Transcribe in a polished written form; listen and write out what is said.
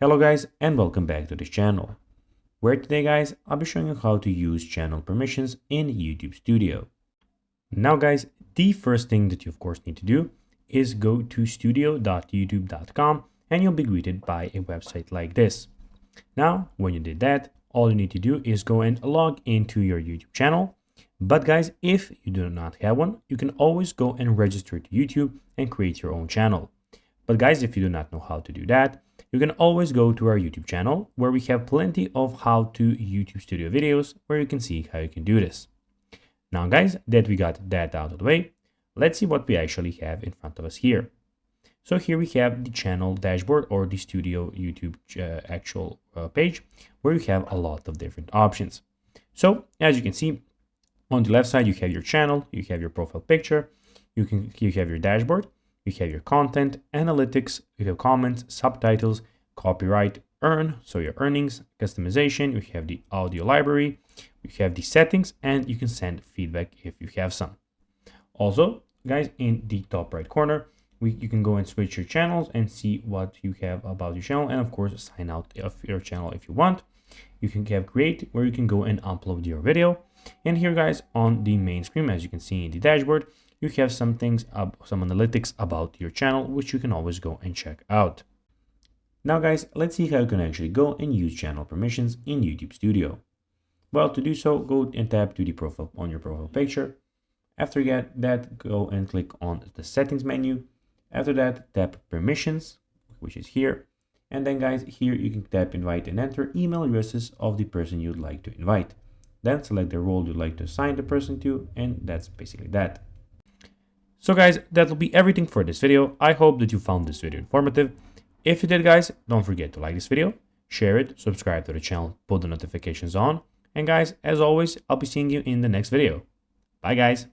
Hello guys and welcome back to this channel, where today guys I'll be showing you how to use channel permissions in YouTube Studio. Now guys, the first thing that you of course need to do is go to studio.youtube.com and you'll be greeted by a website like this. Now when you did that, all you need to do is go and log into your YouTube channel. But guys, if you do not have one, you can always go and register to YouTube and create your own channel. But guys, if you do not know how to do that, you can always go to our YouTube channel where we have plenty of how to YouTube Studio videos where you can see how you can do this. Now guys, that we got that out of the way, let's see what we actually have in front of us here. So here we have the channel dashboard or the Studio YouTube actual page where you have a lot of different options. So as you can see, on the left side, you have your channel, you have your profile picture, you have your dashboard, you have your content, analytics, you have comments, subtitles, copyright, earn, so your earnings, customization, you have the audio library, you have the settings, and you can send feedback if you have some. Also, guys, in the top right corner, you can go and switch your channels and see what you have about your channel, and of course, sign out of your channel if you want. You can have create, where you can go and upload your video. And here guys, on the main screen, as you can see in the dashboard, you have some things, some analytics about your channel, which you can always go and check out. Now guys, let's see how you can actually go and use channel permissions in YouTube Studio. Well, to do so, go and tap to the profile on your profile picture. After that, go and click on the settings menu. After that, tap permissions, which is here. And then guys, here you can tap invite and enter email addresses of the person you'd like to invite. Then select the role you'd like to assign the person to, and that's basically that. So guys, that will be everything for this video. I hope that you found this video informative. If you did guys, don't forget to like this video, share it, subscribe to the channel, put the notifications on. And guys, as always, I'll be seeing you in the next video. Bye guys.